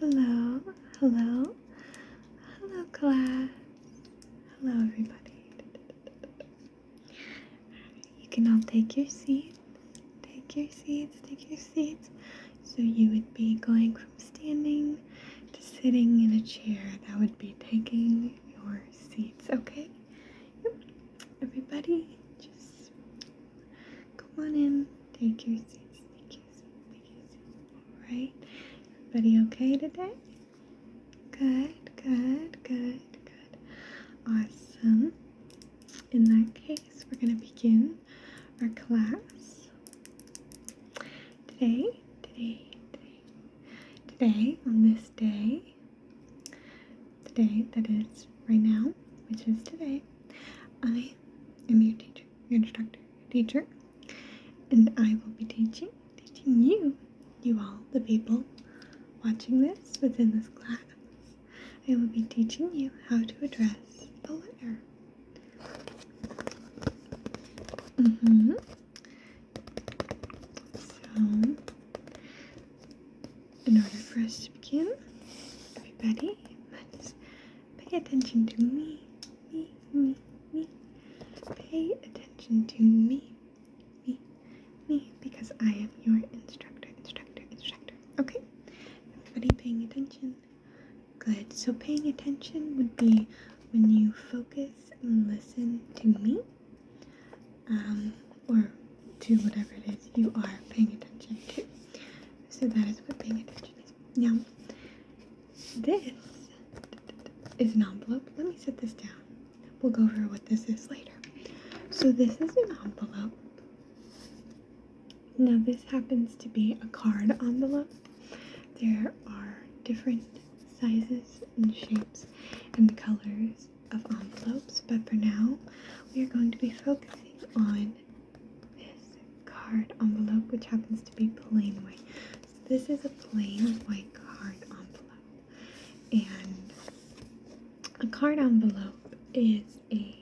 Hello, hello, hello class, hello everybody. You can all take your seats, So you would be going from standing to sitting in a chair. That would be taking your seats, okay? Yep. Everybody, just come on in, take your seats. Alright, everybody okay today? Good. Awesome. In that case, we're going to begin our class. Today, on this day, that is right now, which is today, I am your teacher, your instructor, your teacher, and I will be teaching you all, the people watching this within this class. I will be teaching you how to address the letter. So, in order for us to begin, everybody must pay attention to me. Pay attention to me, because I am your instructor. Okay? Everybody paying attention? Good. So paying attention would be when you focus and listen to me, or to whatever it is you are paying attention to. So that is what paying attention is. Now, this is an envelope. Let me set this down. We'll go over what this is later. So this is an envelope. Now this happens to be a card envelope. There are different sizes and shapes and colors of envelopes, but for now we are going to be focusing on this card envelope, which happens to be plain white. So this is a plain white card envelope, and a card envelope is a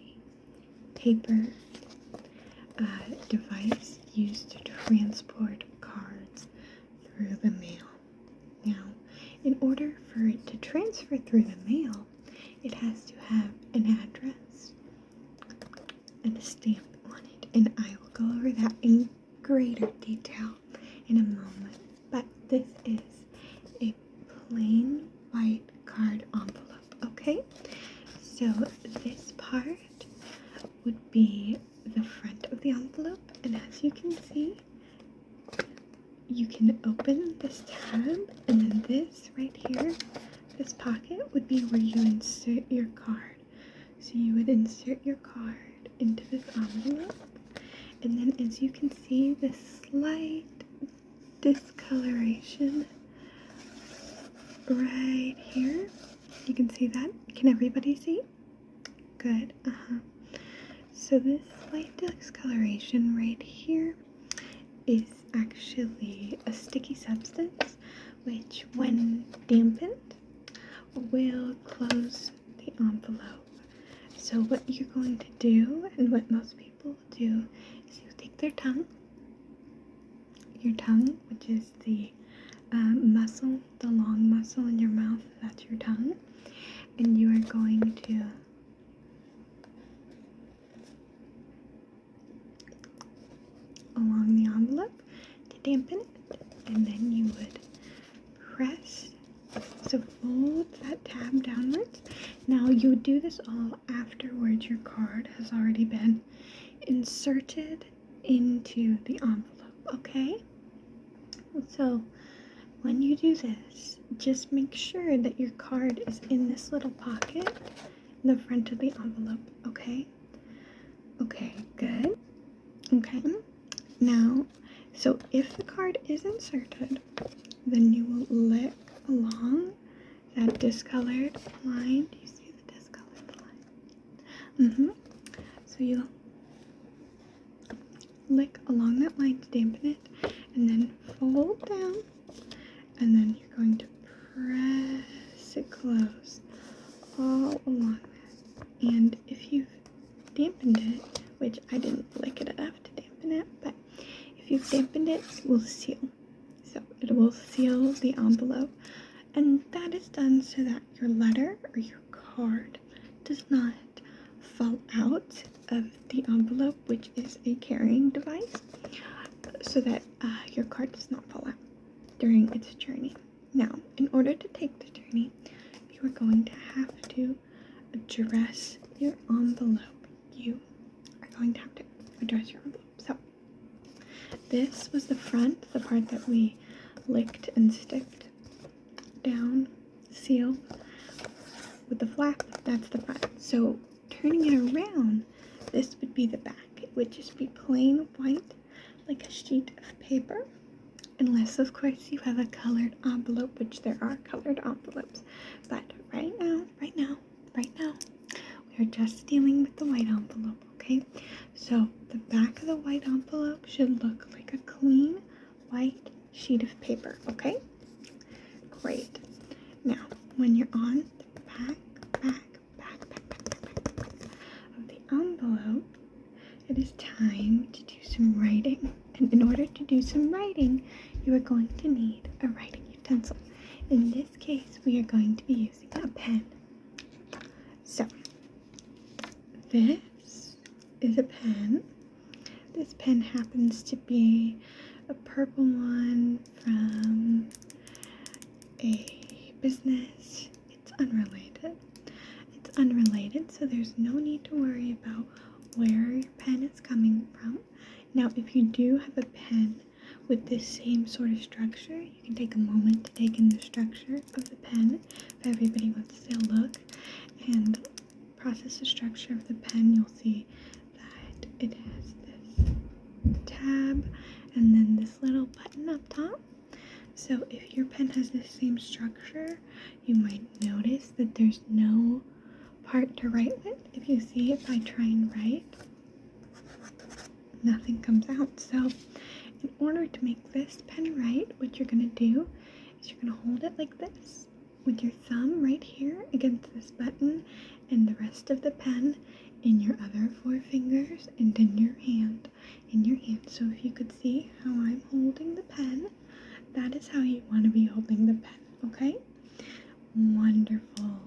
paper device used to transport cards through the mail. Now, in order for it to transfer through the mail, it has to have an address and a stamp on it, and I will go over that in greater detail in a moment. But this is a plain white card envelope, okay? So this part would be the front of the envelope, and as you can see, you can open this tab, and then this right here, this pocket, would be where you insert your card. So you would insert your card into this envelope, and then as you can see, the slight discoloration right here. You can see that? Can everybody see? Good. So this slight discoloration right here is actually a sticky substance, which when dampened will close the envelope. So what you're going to do, and what most people do, is you take their tongue, which is the muscle, the long muscle in your mouth, that's your tongue, and you are going to along the envelope to dampen it, and then you would press, so fold that tab downwards. Now you would do this all afterwards your card has already been inserted into the envelope, okay? So when you do this, just make sure that your card is in this little pocket in the front of the envelope, okay? Okay, good. Okay. Now, so if the card is inserted, then you will lick along that discolored line. Do you see the discolored line? So you'll lick along that line to dampen it, and then fold down, and then you're going to press it close all along that. And if you've dampened it, which I didn't lick it enough to dampen it, but if you've dampened it, it will seal. So it will seal the envelope And that is done so that your letter or your card does not fall out of the envelope, which is a carrying device, so that your card does not fall out during its journey. Now, in order to take the journey, you are going to have to address your envelope. You are going to have to address your envelope. So, this was the front, the part that we licked and sticked down, sealed with the flap. That's the front. So, turning it around, this would be the back. It would just be plain white, like a sheet of paper. Unless, of course, you have a colored envelope, which there are colored envelopes. But right now, we are just dealing with the white envelope, okay? So the back of the white envelope should look like a clean white sheet of paper, okay? Great. Now, when you're on the back of the envelope, it is time to do some writing. And in order to do some writing, you are going to need a writing utensil. In this case, we are going to be using a pen. So, this is a pen. This pen happens to be a purple one from a business. It's unrelated, so there's no need to worry about where your pen is coming from. Now, if you do have a pen with this same sort of structure, you can take a moment to take in the structure of the pen. If everybody wants to look and process the structure of the pen, you'll see that it has this tab and then this little button up top. So if your pen has the same structure, you might notice that there's no part to write with. If you see it by try and write, nothing comes out. So in order to make this pen write, what you're going to do is you're going to hold it like this with your thumb right here against this button and the rest of the pen in your other 4 fingers and in your hand. So if you could see how I'm holding the pen, that is how you want to be holding the pen, okay? Wonderful.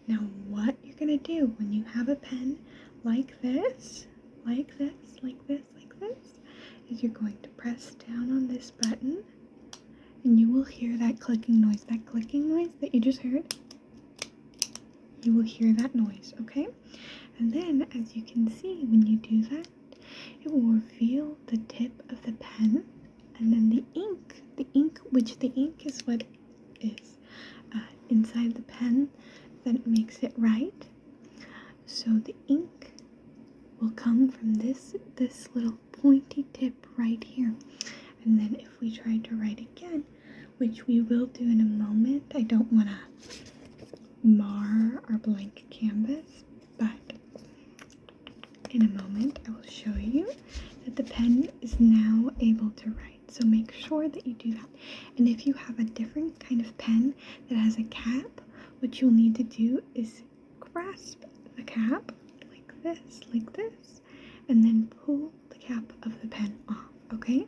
Now what you're going to do when you have a pen like this, is you're going to press down on this button and you will hear that clicking noise that you just heard. You will hear that noise, okay? And then, as you can see, when you do that, it will reveal the tip of the pen and then the ink, which the ink is what is inside the pen that makes it write. So the ink will come from this little pointy tip right here. And then if we try to write again, which we will do in a moment, I don't want to mar our blank canvas, but in a moment I will show you that the pen is now able to write. So make sure that you do that. And if you have a different kind of pen that has a cap, what you'll need to do is grasp the cap like this, and then pull the cap of the pen off, okay?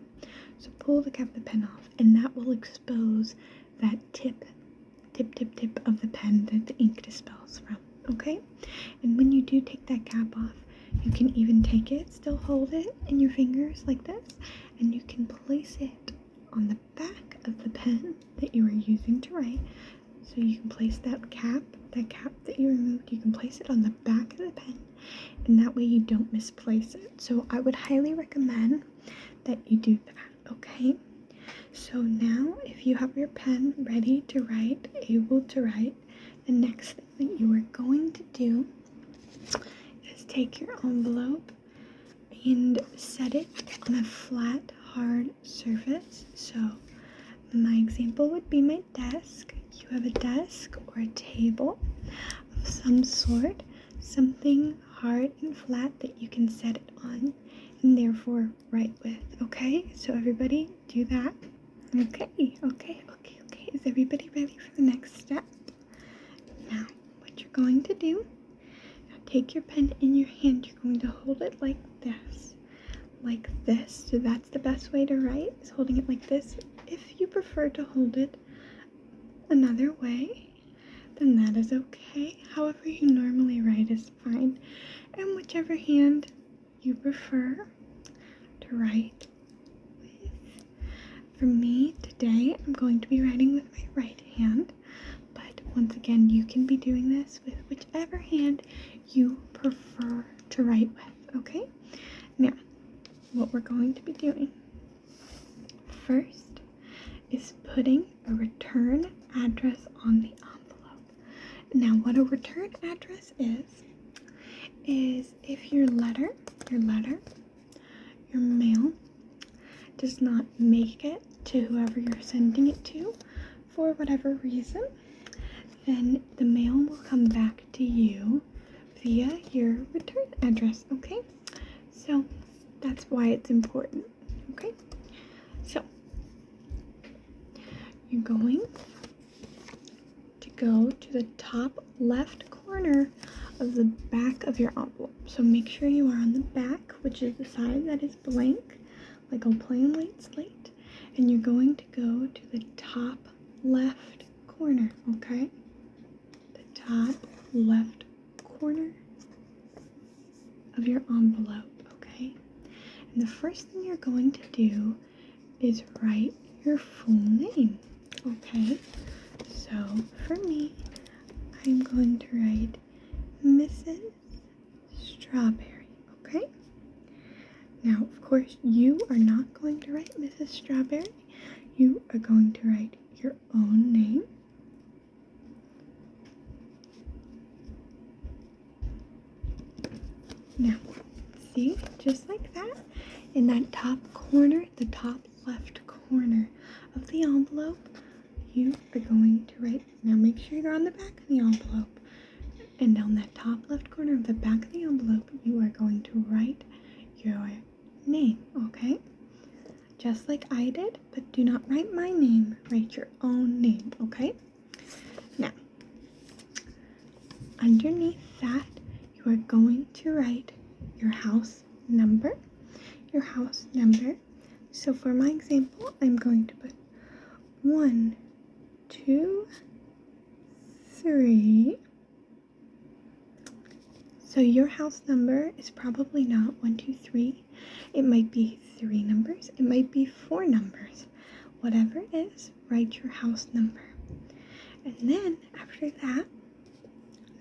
So pull the cap of the pen off, and that will expose that tip of the pen that the ink dispels from, okay? And when you do take that cap off, you can even take it, still hold it in your fingers like this, and you can place it on the back of the pen that you are using to write. So you can place that cap that you removed, you can place it on the back of the pen, and that way you don't misplace it. So I would highly recommend that you do that, okay? So now, if you have your pen ready to write, able to write, the next thing that you are going to do is take your envelope and set it on a flat, hard surface. So my example would be my desk. You have a desk or a table of some sort, something hard and flat that you can set it on and therefore write with, okay? So everybody do that. Okay. Is everybody ready for the next step? Now, what you're going to do, take your pen in your hand. You're going to hold it like this. So that's the best way to write, is holding it like this. If you prefer to hold it another way, then that is okay. However you normally write is fine. And whichever hand you prefer to write with. For me, today, I'm going to be writing with my right hand. But once again, you can be doing this with whichever hand you prefer to write with, okay? Now, what we're going to be doing first is putting a return address on the envelope. Now, what a return address is if your mail does not make it to whoever you're sending it to for whatever reason, then the mail will come back to you via your return address, okay? So that's why it's important, okay? So you're going to go to the top left corner of the back of your envelope. So make sure you are on the back, which is the side that is blank, like a plain white slate. And you're going to go to the top left corner, okay? The top left corner of your envelope, okay? And the first thing you're going to do is write your full name, okay? So for me, I'm going to write Mrs. Strawberry, okay? Now, of course, you are not going to write Mrs. Strawberry. You are going to write your own name. Now, see, just like that, in that top corner, the top left corner of the envelope, you are going to write, now make sure you're on the back of the envelope, and down that top left corner of the back of the envelope, you are going to write your name, okay? Just like I did, but do not write my name, write your own name, okay? Now, underneath that, you are going to write your house number, So for my example, I'm going to put 1, 2, 3. So your house number is probably not 1, 2, 3. It might be 3 numbers. It might be 4 numbers. Whatever it is, write your house number. And then after that,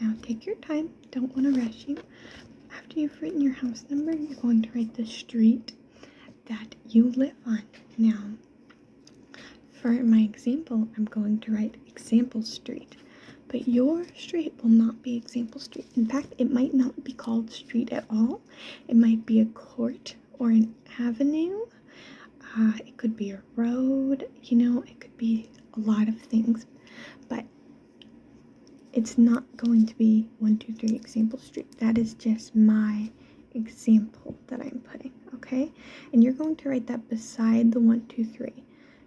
now take your time. Don't want to rush you. After you've written your house number, you're going to write the street that you live on. Now, for my example, I'm going to write Example Street. But your street will not be Example Street. In fact, it might not be called street at all. It might be a court or an avenue. It could be a road. It could be a lot of things. But it's not going to be 1, 2, 3 Example Street. That is just my example that I'm putting, okay? And you're going to write that beside the 1, 2, 3,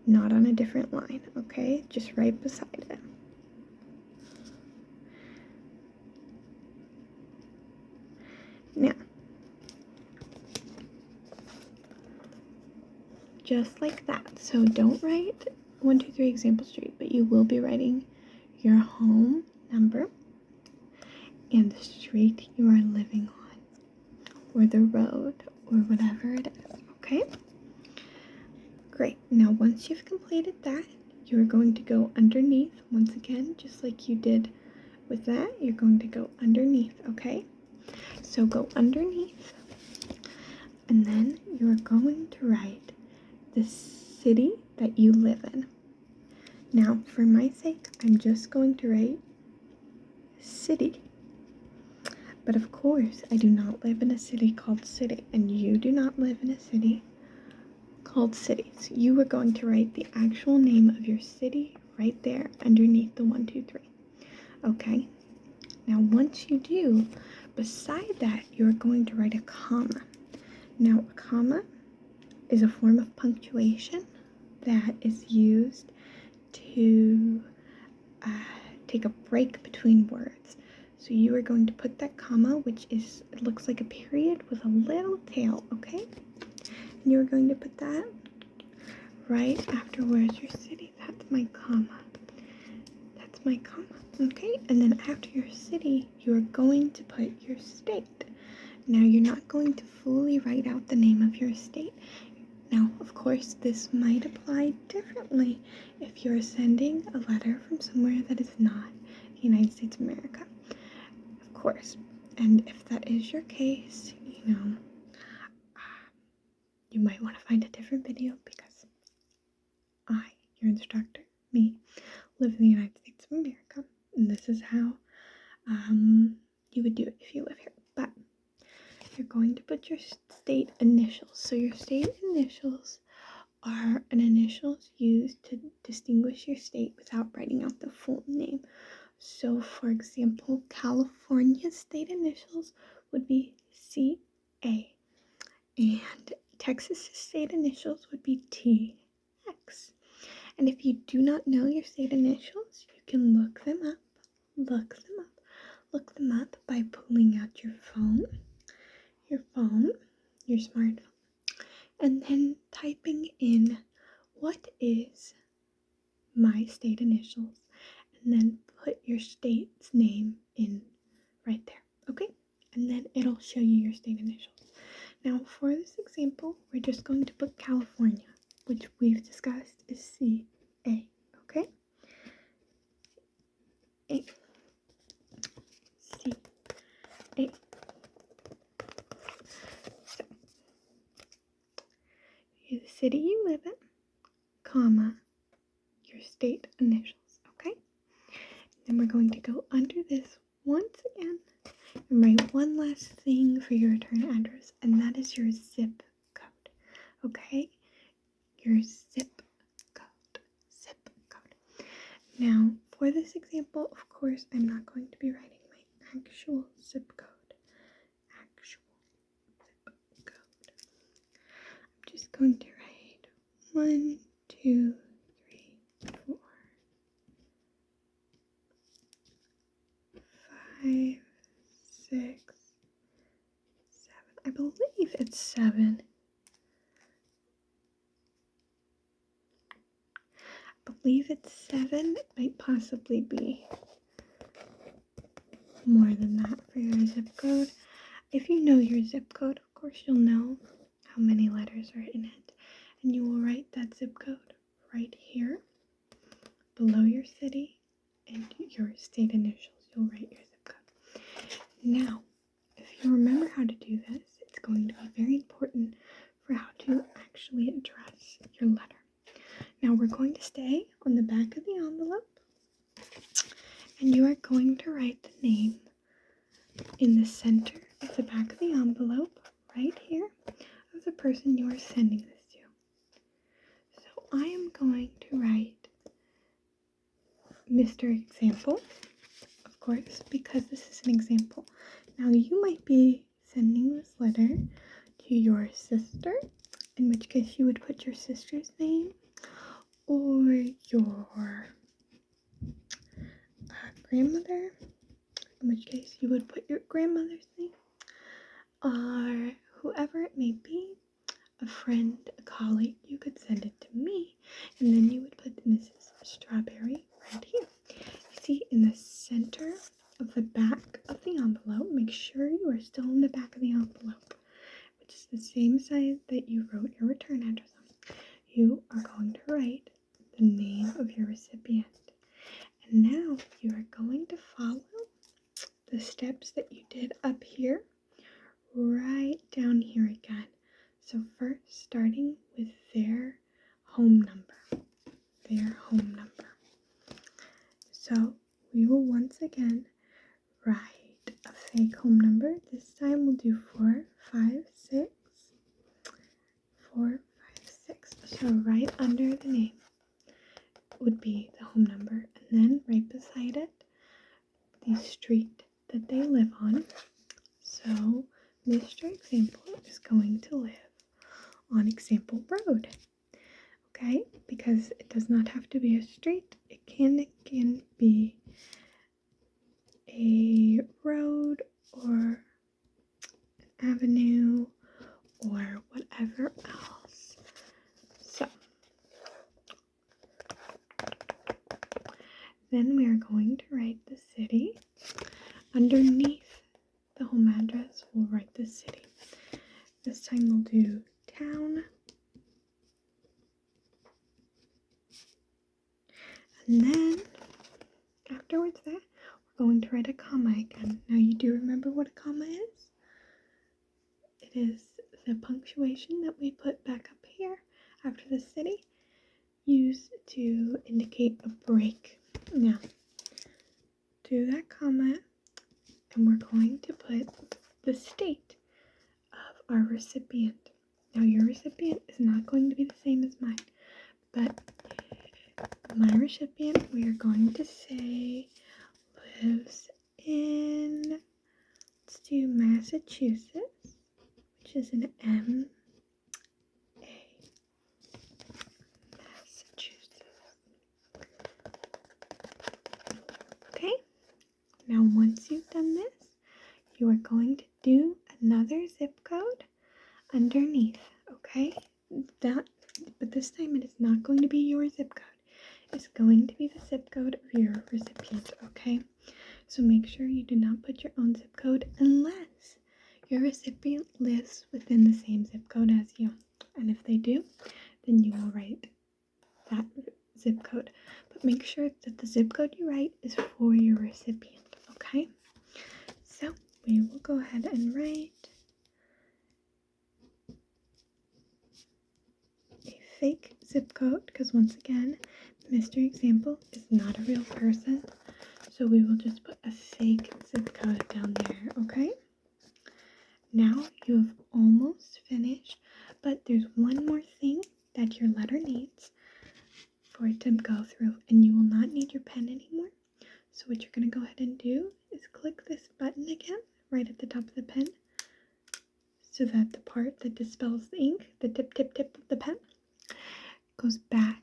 not on a different line, okay? Just right beside it. Now, just like that. So don't write 1, 2, 3 Example Street, but you will be writing your home number and the street you are living on, or the road, or whatever it is, okay? Great. Now, once you've completed that, you're going to go underneath, once again, just like you did with that, you're going to go underneath, okay? So go underneath, and then you're going to write the city that you live in. Now, for my sake, I'm just going to write city. But of course, I do not live in a city called City, and you do not live in a city called City. So you are going to write the actual name of your city right there underneath the 1, 2, 3. Okay? Now, once you do, beside that, you're going to write a comma. Now, a comma is a form of punctuation that is used to take a break between words. So you are going to put that comma, which it looks like a period with a little tail, okay? And you're going to put that right after where's your city. That's my comma. with my comma, okay? And then after your city, you're going to put your state. Now, you're not going to fully write out the name of your state. Now, of course, this might apply differently if you're sending a letter from somewhere that is not the United States of America, of course. And if that is your case, you might want to find a different video because your instructor, me, live in the United States of America, and this is how you would do it if you live here. But you're going to put your state initials. So your state initials are an initials used to distinguish your state without writing out the full name. So, for example, California's state initials would be CA, and Texas's state initials would be TX. And if you do not know your state initials, you can look them up by pulling out your smartphone, and then typing in what is my state initials, and then put your state's name in right there, okay? And then it'll show you your state initials. Now, for this example, we're just going to put California, which we've discussed is CA, okay? A. C. A. So, the city you live in, comma, your state initials, okay? Then we're going to go under this once again and write one last thing for your return address, and that is your zip code, okay? Your zip code. Now, for this example, of course, I'm not going to be writing my actual zip code. I'm just going to write 1, 2, 3, 4, 5, 6, 7. I believe it's 7. It might possibly be more than that for your zip code. If you know your zip code, of course, you'll know how many letters are in it, and you will write that zip code right here below your city and your state initials. You'll write your zip code. Now, if you remember how to do this, it's going to be very important for how to actually address your letter. Now, we're going to stay on the back of the envelope, and you are going to write the name in the center of the back of the envelope, right here, of the person you are sending this to. So I am going to write Mr. Example, of course, because this is an example. Now, you might be sending this letter to your sister, in which case you would put your sister's name, or your grandmother, in which case you would put your grandmother's name, or whoever it may be, a friend, a colleague. You could send it to me, and then you would put Mrs. Strawberry right here. You see, in the center of the back of the envelope, make sure you are still in the back of the envelope, which is the same side that you wrote your return address on. You are going to write the name of your recipient. And now you are going to follow the steps that you did up here, right down here again. So first, starting with their home number. So we will once again write a fake home number. This time we'll do 456. So right under the name would be the home number, and then right beside it, the street that they live on. So Mr. Example is going to live on Example Road, okay? Because it does not have to be a street. It can be a road or an avenue or whatever else. So then we are going to write the city. Underneath the home address, we'll write the city. This time we'll do town. And then, afterwards that, we're going to write a comma again. Now you do remember what a comma is? It is the punctuation that we put back up here after the city, used to indicate a break. Now, do that comma, and we're going to put the state of our recipient. Now, your recipient is not going to be the same as mine, but my recipient, we are going to say, lives in, let's do Massachusetts, which is an M. Okay, now once you've done this, you are going to do another zip code underneath, okay? But this time it is not going to be your zip code. It's going to be the zip code of your recipient, okay? So make sure you do not put your own zip code unless your recipient lives within the same zip code as you. And if they do, then you will write that zip code. But make sure that the zip code you write is for your recipient, okay? So we will go ahead and write a fake zip code, because once again, Mr. Example is not a real person. So we will just put a fake zip code down there, okay? Now you have almost finished, but there's one more thing that your letter needs for it to go through, and you will not need your pen anymore. So what you're going to go ahead and do is click this button again right at the top of the pen, so that the part that dispels the ink, the tip of the pen, goes back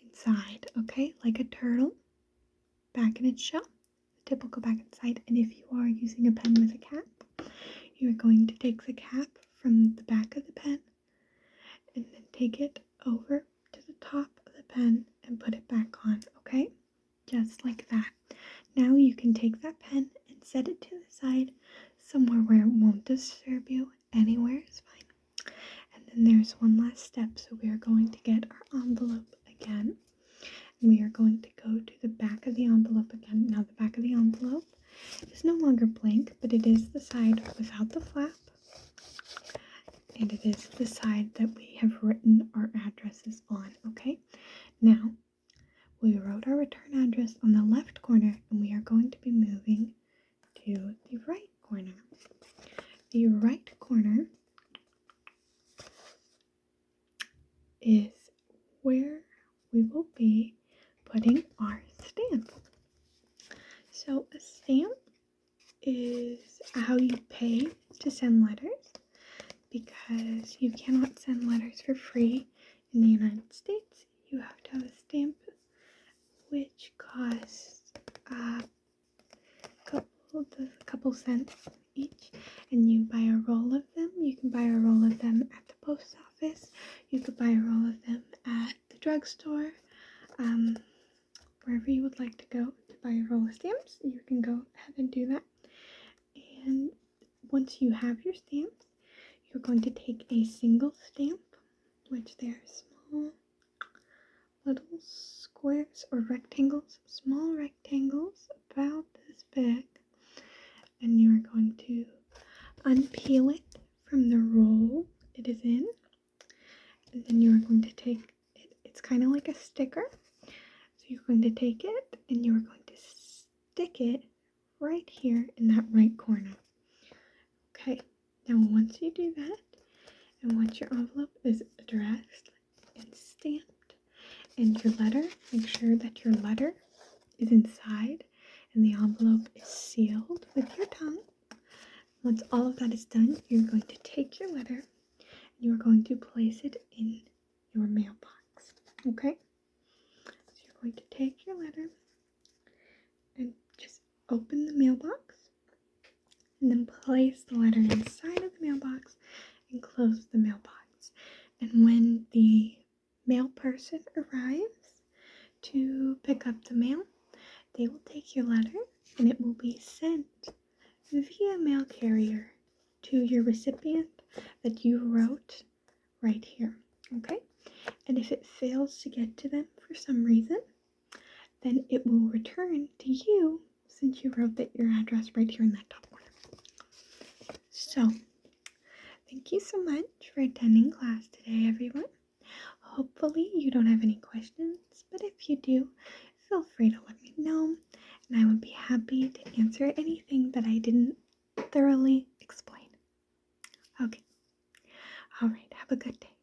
inside, okay? Like a turtle back in its shell. The tip will go back inside, and if you are using a pen with a cap, you are going to take the cap from the back of the pen and then take it over to the top of the pen and put it back on, okay? Just like that. Now you can take that pen and set it to the side somewhere where it won't disturb you. Anywhere is fine. And then there's one last step. So we are going to get our envelope again. And we are going to go to the back of the envelope again. Now the back of the envelope is no longer blank, but it is the side without the flap. And it is the side that we have written our addresses on, okay? Now, we wrote our return address on the left corner, and we are going to be moving to the right corner. The right corner is where we will be putting our stamp. So a stamp is how you pay to send letters, because you cannot send letters for free in the United States. You have to have a stamp, which costs a couple cents each, and you buy a roll of them. You can buy a roll of them at the post office. You could buy a roll of them at the drugstore. Wherever you would like to go to buy a roll of stamps, you can go ahead and do that. And once you have your stamps, you're going to take a single stamp, which they are small little squares or rectangles, small rectangles about this big, and you are going to unpeel it from the roll it is in, and then you are going to take it. It's kind of like a sticker, so you're going to take it and you're going to stick it right here in that right corner. Okay, now once you do that, and once your envelope is addressed and stamped, and your letter, make sure that your letter is inside and the envelope is sealed with your tongue. Once all of that is done, you're going to take your letter and you're going to place it in your mailbox, okay? So you're going to take your letter and just open the mailbox, and then place the letter inside of the mailbox and close the mailbox. And when the mail person arrives to pick up the mail, they will take your letter and it will be sent via mail carrier to your recipient that you wrote right here, okay? And if it fails to get to them for some reason, then it will return to you since you wrote that your address right here in that top corner. So, thank you so much for attending class today, everyone. Hopefully you don't have any questions, but if you do, feel free to let me know, and I would be happy to answer anything that I didn't thoroughly explain. Okay. All right. Have a good day.